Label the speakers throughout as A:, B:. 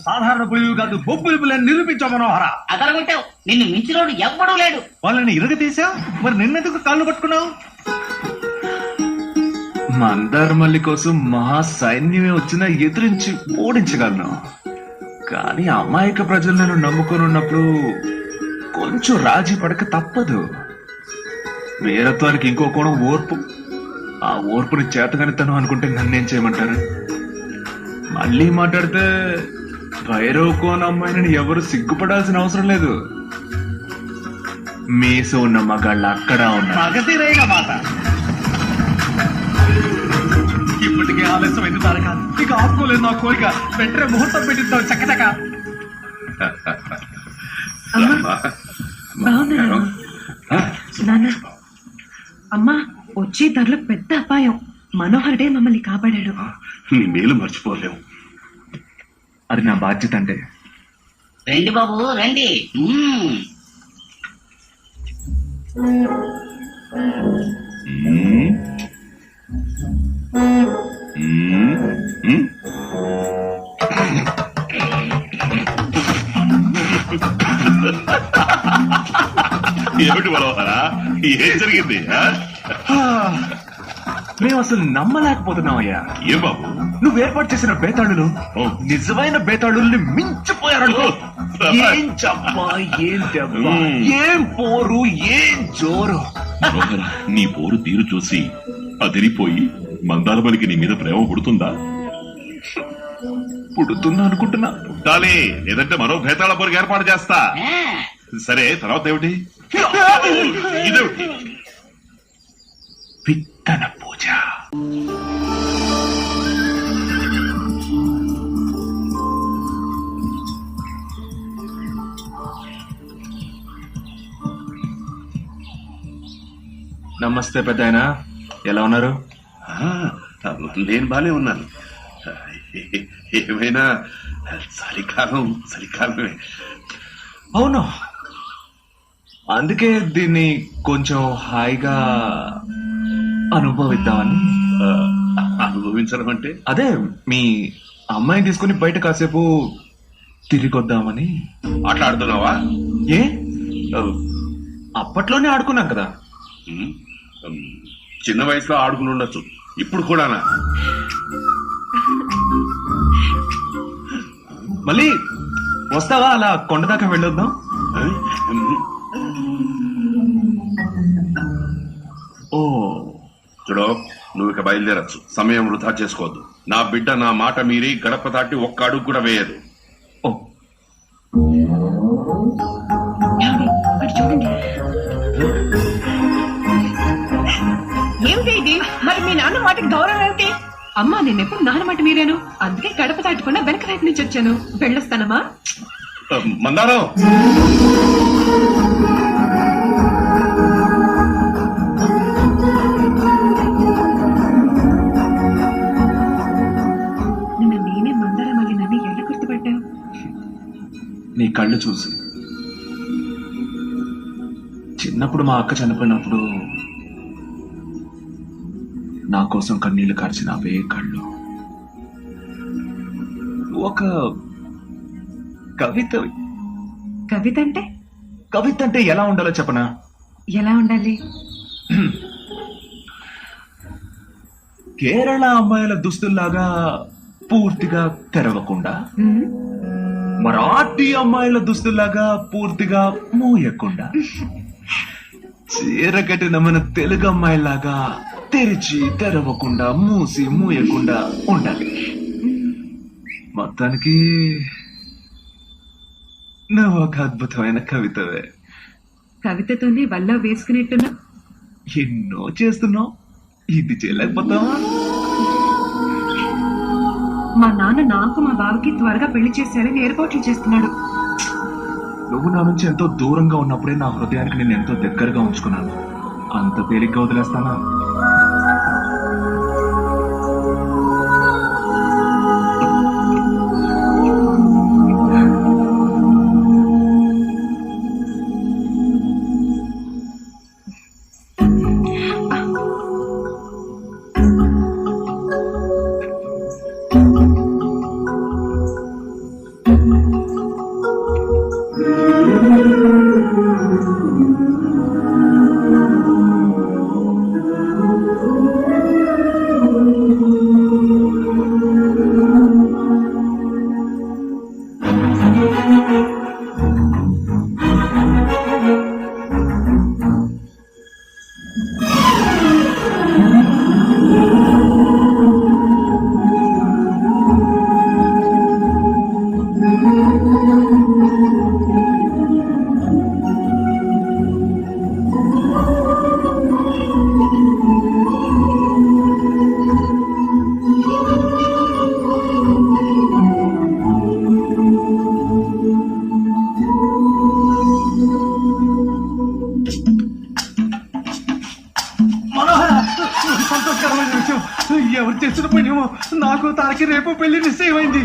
A: సాధారణ పులివి కాదు, బొబ్బులి పులిని నిరూపించావు మనోహర.
B: అదరగొట్టావు, నిన్ను మించినోడు ఎవ్వడూ లేడు.
A: వాళ్ళని ఇరగ తీసావు, మరి నిన్నెందుకు కాళ్ళు పట్టుకున్నావు? మందారమల్లి కోసం మహా సైన్యమే వచ్చినా ఎదిరించి ఓడించగలను. కానీ అమాయక ప్రజలు నేను నమ్ముకొని ఉన్నప్పుడు కొంచెం రాజీ పడక తప్పదు. వీరత్వానికి ఇంకో కోణం ఓర్పు. ఆ ఓర్పుని చేతగానితనం అనుకుంటే నన్నేం చేయమంటారు? మళ్ళీ మాట్లాడితే భైరవ్ కోన అమ్మాయిని ఎవరు సిగ్గుపడాల్సిన అవసరం లేదు. మీసు ఉన్న మగాళ్ళు అక్కడ ఉన్నారు. మగతీరైన మాట. ఇప్పటికే ఆలస్యమైంది తారక, ఇక ఆపుకోలేదు నా కోరిక. వెంటనే ముహూర్తం పెట్టిద్దాం చక్కచక్క.
C: అమ్మా, వచ్చే ధరలో పెద్ద అపాయం. మనోహరుడే మమ్మల్ని కాపాడాడు.
D: నీ మేలు మర్చిపోలేము.
A: అది నా బాధ్యత. అంటే
B: రండి బాబు రండి.
D: ఏమిటి మనోహరా, ఏం జరిగింది?
A: మేము అసలు నమ్మలేకపోతున్నామయ్యా.
D: ఏ బాబు,
A: నువ్వు ఏర్పాటు చేసిన బేతాళులు నిజమైన బేతాళుల్ని మించిపోయారనుకో. ఏం చెప్పా, ఏం దెబ్బ, ఏం పోరు, ఏం జోరు.
D: మనోహర, నీ పోరు తీరు చూసి అదిరిపోయి మందారమల్లికి నీ మీద ప్రేమ పుడుతుందా?
A: పుడుతుందా అనుకుంటున్నా.
D: పుట్టాలి, లేదంటే మరో భేతాళ పోరుకి ఏర్పాటు చేస్తా. సరే, తర్వాత ఏమిటి? ఇదేమిటి?
A: విత్తన పూజ. నమస్తే పెద్దాయనా, ఎలా ఉన్నారు?
D: నేను బానే ఉన్నాను. ఏమైనా చలికాలమే.
A: అవును, అందుకే దీన్ని కొంచెం హాయిగా అనుభవిద్దామని.
D: అనుభవించడం అంటే?
A: అదే, మీ అమ్మాయిని తీసుకుని బయట కాసేపు తిరిగొద్దామని.
D: ఆటలాడుతున్నావా?
A: ఏ, అప్పట్లోనే ఆడుకున్నాం కదా.
D: చిన్న వయసులో ఆడుకుని ఉండొచ్చు, ఇప్పుడు కూడానా?
A: మళ్ళీ వస్తావా అలా కొండ దాకా వెళ్ళొద్దాం? ఓ
D: చూడు, నువ్వు ఇక బయలుదేరచ్చు. సమయం వృధా చేసుకోవద్దు. నా బిడ్డ నా మాట మీరి గడప దాటి ఒక్క అడుగు కూడా వేయదు.
A: ఓ
C: అటు చూడండి. ఏమిటి ఇది? మరి మీ నాన్న మాటకి గౌరవం ఏమిటి? అమ్మా, నేను ఎప్పుడు నాన్న మాట మీరాను, అందుకే గడప దాటకుండా వెనక వైపు నుంచి వచ్చాను. వెళ్ళొస్తానమ్మా.
D: మందారం,
C: నేనే మందారం మళ్ళీ నన్ను ఎలా గుర్తుపట్టావు?
A: నీ కళ్ళు చూసి. చిన్నప్పుడు మా అక్క చనిపోయినప్పుడు నా కోసం కన్నీళ్లు కార్చిన అవే కళ్ళు. ఒక కవిత.
C: కవిత అంటే?
A: కవిత అంటే ఎలా ఉండాలో చెప్పనా?
C: ఎలా ఉండాలి?
A: కేరళ అమ్మాయిల దుస్తుల్లాగా పూర్తిగా తెరవకుండా,
C: ఉమ్,
A: మరాఠీ అమ్మాయిల దుస్తుల్లాగా పూర్తిగా మూయకుండా, చీర కట్టిన మన తెలుగు అమ్మాయిలాగా తెరిచి తెరవకుండా మూసి మూయకుండా ఉండాలి. మొత్తానికి నువ్వు ఒక అద్భుతమైన కవితవే.
C: కవితతోనే వల్ల వేసుకునేట్టున్నా.
A: ఎన్నో చేస్తున్నావు, ఇది చేయలేకపోతావా?
C: మా నాన్న నాకు మా బావకి త్వరగా పెళ్లి చేశారని ఏర్పాట్లు చేస్తున్నాడు.
A: నువ్వు నా నుంచి ఎంతో దూరంగా ఉన్నప్పుడే నా హృదయానికి నేను ఎంతో దగ్గరగా ఉంచుకున్నాను. అంత తేలిగ్గా వదిలేస్తానా? సంతోషకరమైన విషయం. ఎవరు చేసిన పనేమో నాకు తనకి రేపు పెళ్లి నిశ్చయమైంది.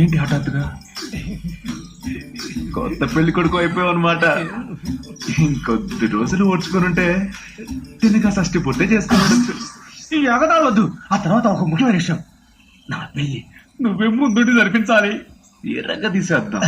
A: ఏంటి హఠాత్తుగా? కొత్త పెళ్లి కొడుకు అయిపోయావు అనమాట. ఇంకొద్ది రోజులు ఓడ్చుకొని ఉంటే తినక షష్టి పుట్టే చేసుకున్నాడు. ఈ ఎగదాళ్ళొద్దు. ఆ తర్వాత ఒక ముఖ్యమైన విషయం, నా పెళ్లి నువ్వే ముందుండి జరిపించాలి. ఎర్రగా తీసేద్దాం.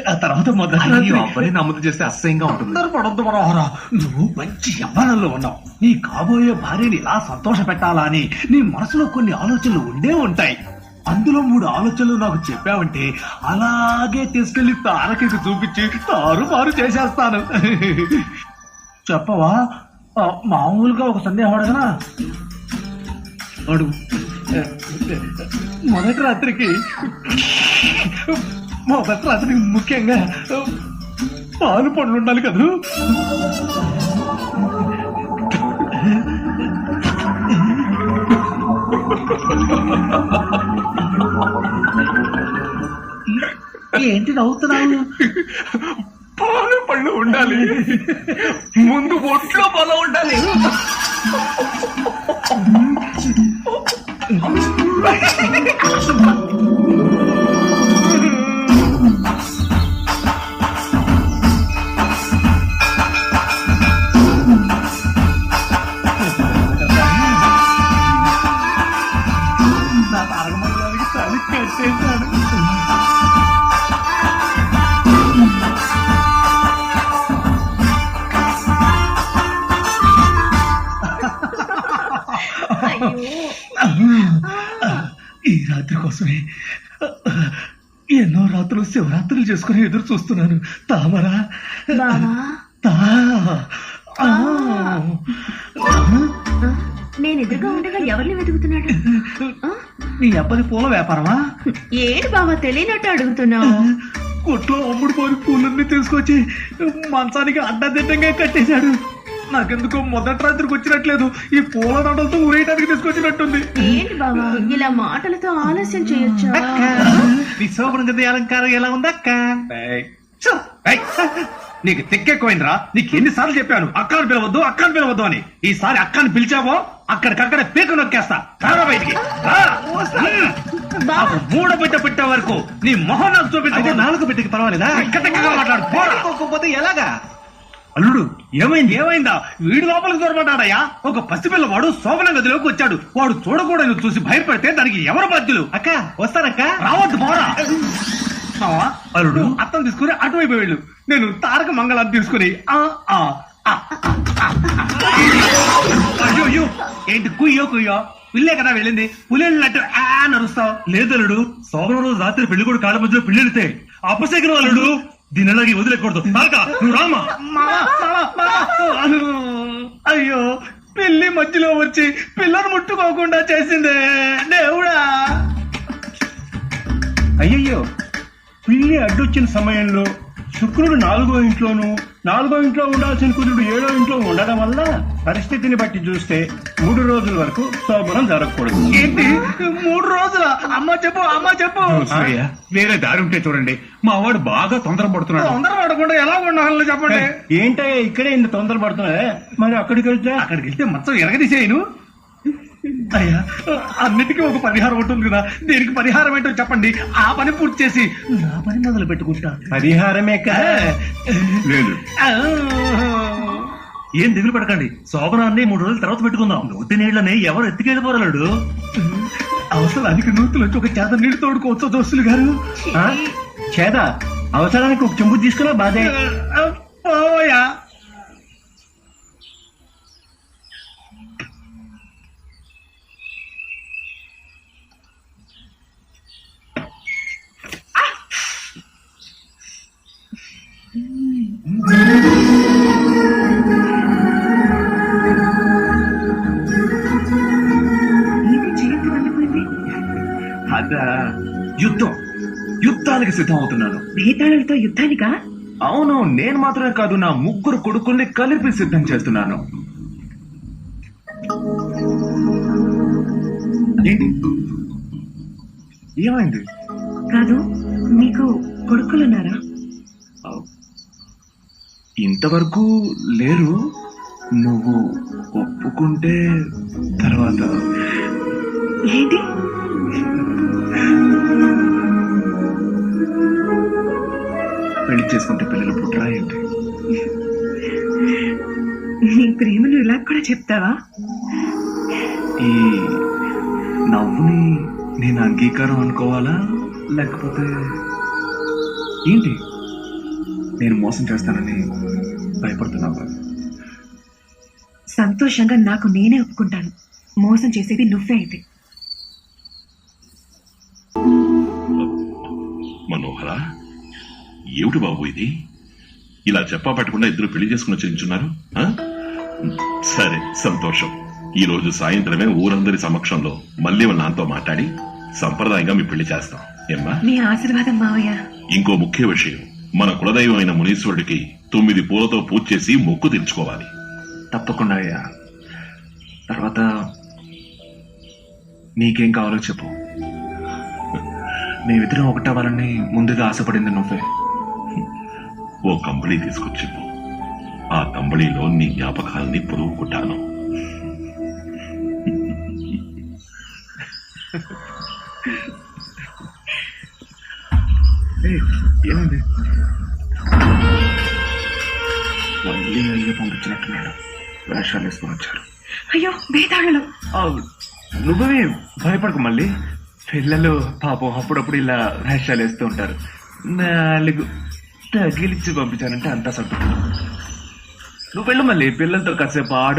A: ఆ తర్వాత మొదటి నమ్మదు చేస్తే అసహ్యంగా ఉంటుంది. పడొద్దు మనోహర, నువ్వు మంచి యవ్వనంలో ఉన్నావు. నీ కాబోయే భార్యని ఇలా సంతోష పెట్టాలా అని నీ మనసులో కొన్ని ఆలోచనలు ఉండే ఉంటాయి. అందులో 3 ఆలోచనలు నాకు చెప్పావంటే అలాగే తీసుకెళ్లి తారకి చూపించి తారుమారు చేసేస్తాను. చెప్పవా? మామూలుగా ఒక సందేహం అడగనా? అడుగు. మొదటి రాత్రికి ముఖ్యంగా పాలు పండ్లు ఉండాలి కదూ. ఏంటి నవ్వుతున్నావు? పాలు పళ్ళు ఉండాలి. ముందు ఒంట్లో బలం ఉండాలి. నా తారకమండలానికి తల్లి కట్టేశాడు.
E: రాత్రి కోసమే ఎన్నో రాత్రులు శివరాత్రులు చేసుకుని ఎదురు చూస్తున్నాను. తామరా తా ఆ.
F: నేను ఎదురుగా ఉండగా ఎవరిని వెతుకుతున్నాడు?
E: నీ అబ్బది పూల వ్యాపారమా?
F: ఏడు బావా తెలియనట్టు అడుగుతున్నావు.
E: కొట్లో అమ్ముడు పోని పూలన్నీ తీసుకొచ్చి మంచానికి అడ్డదిడ్డంగా కట్టేశాడు. నాకెందుకో మొదటి రాత్రికి వచ్చినట్లేదు. ఈ పూల దండలతో ఊరేయడానికి తీసుకొచ్చినట్టుంది.
F: ఏంటి బావా ఇలా మాటలతో ఆలస్యం చేయొచ్చా?
E: నీ శోభన గది అలంకారం ఎలా ఉందక్క? నీకు తెక్కెక్కువైందిరా. నీకు ఎన్నిసార్లు చెప్పాను అక్కని పిలవద్దు అక్కని పిలవద్దు అని. ఈసారి అక్కని పిలిచావో అక్కడికక్కడ పీక నొక్కేస్తా. రారా బయటికి రా. మూడ బిడ్డ పెట్టే వరకు నీ మొహం నాకు చూపించే. నాలుగు బిడ్డకి పర్వాలేదా? మాట్లాడుకోకపోతే ఎలాగా? అల్లుడు ఏమైందా? వీడి లోపలికి దొరబడ్డాడయ్యా. ఒక పసిపిల్లవాడు శోభన గదిలోకి వచ్చాడు. వాడు చూడకూడదు చూసి భయపడితే దానికి ఎవరు బాధ్యులు? అక్క వస్తానక్క. రావద్దు పోరా. అల్లుడు అత్తం తీసుకుని అటువైపు వెళ్ళు. నేను తారక మంగళం తీసుకుని అయ్యో ఏంటి కుయ్యో పిల్లే కదా వెళ్ళింది. పులినట్టు నడుస్తావు. లేదల్లుడు శోభన రోజు రాత్రి పెళ్లి కూడా కాళ్ళ మధ్యలో పిల్లెడితే అపశకరం అల్లుడు. దీని అలాగే వదిలేకూడదు. నువ్వు రామా. అయ్యో పెళ్లి మధ్యలో వచ్చి పిల్లను ముట్టుకోకుండా చేసిందే దేవుడా.
G: అయ్యయ్యో పిల్లి అడ్డొచ్చిన సమయంలో శుక్రుడు 4వ ఇంట్లోనూ 4వ ఇంట్లో ఉండాల్సిన కుజుడు 7వ ఇంట్లో ఉండడం వల్ల పరిస్థితిని బట్టి చూస్తే 3 రోజుల వరకు శోభనం జరగకూడదు.
E: ఏంటి 3 రోజుల? అమ్మ చెప్పు.
G: వేరే దారి ఉంటే చూడండి. మా వాడు బాగా తొందరపడుతున్నాడు.
E: తొందరపడకుండా ఎలా ఉండాలో చెప్పండి.
G: ఏంటయ్యా ఇక్కడే ఇంత తొందరపడుతున్నా? మరి అక్కడికి
E: వెళ్తే మొత్తం ఎరగదీసేయను. అయ్యా అన్నిటికీ ఒక పరిహారం ఉంటుంది కదా. దీనికి పరిహారం ఏంటో చెప్పండి. ఆ పని పూర్తి చేసి నా పని మొదలు పెట్టుకుంటా.
G: పరిహారమే కదా.
D: లేదు
E: ఏం దిగులు పడకండి. శోభనాన్ని 3 రోజుల తర్వాత పెట్టుకుందాం. నూతి నీళ్ళని ఎవరు ఎత్తుకెళ్ళిపోరాడు. అవసరానికి నూతులొచ్చి ఒక చేత నీళ్లు తోడుకోవచ్చు దోస్తులు గారు.
G: చేద అవసరానికి ఒక చెంబు తీసుకున్నా బాధే.
E: పోయా అదా యుద్ధానికి సిద్ధం అవుతున్నాను.
C: భేతాళులతో యుద్ధానికా?
A: అవును, నేను మాత్రమే కాదు, నా 3 కొడుకుల్ని కలిపి సిద్ధం చేస్తున్నాను. ఏంటి ఏమైంది?
C: కాదు మీకు కొడుకులున్నారా?
A: ఇంతవరకు లేరు. నువ్వు ఒప్పుకుంటే తర్వాత.
C: ఏంటి?
A: పెళ్లి చేసుకుంటే పిల్లలు పుట్టరా ఏంటి?
C: నీ ప్రేమను ఇలా కూడా చెప్తావా?
A: ఈ నవ్వుని నేను అంగీకారం అనుకోవాలా లేకపోతే ఏంటి? నేను మోసం చేస్తానని భయపడుతున్నావా?
C: సంతోషంగా నాకు నేనే ఒప్పుకుంటాను. మోసం చేసేది నువ్వే అయితే.
D: మనోహర ఏమిటి బాబు ఇది? ఇలా చెప్పా పెట్టకుండా ఇద్దరు పెళ్లి చేసుకుని చెల్లించున్నారు. సరే సంతోషం. ఈ రోజు సాయంత్రమే ఊరందరి సమక్షంలో మళ్ళీ నాతో మాట్లాడి సంప్రదాయంగా మీ పెళ్లి చేస్తాం. ఏమ్మా?
C: మీ ఆశీర్వాదం మావయ్య.
D: ఇంకో ముఖ్య విషయం, మన కులదైవం అయిన మునీశ్వరుడికి 9 పూలతో పూజ చేసి మొక్కు తీర్చుకోవాలి.
A: తప్పకుండా అయ్యా. తర్వాత నీకేం కావాలో చెప్పు. మేమిద్దరం ఒకటవ్వాలని ముందుగా ఆశపడింది నువ్వే.
D: ఓ కంబళి తీసుకొచ్చి ఆ కంబళిలో నీ జ్ఞాపకాలని పొరుగుకుంటాను.
A: ఏమైంది? మళ్ళీ అయ్యే పంపించినట్టున్నాడు. వేషాలు వేసుకొని వచ్చారు.
C: అయ్యో భేతాళులు.
A: నువ్వే భయపడకు. మళ్ళీ పిల్లలు పాపం అప్పుడప్పుడు ఇలా వేషాలు వేస్తూ ఉంటారు. 4 తగిలిచ్చి పంపించానంటే అంతా సర్దుకుంటారు. నువ్వు వెళ్ళు. మళ్ళీ పిల్లలతో కాసేపు ఆడు.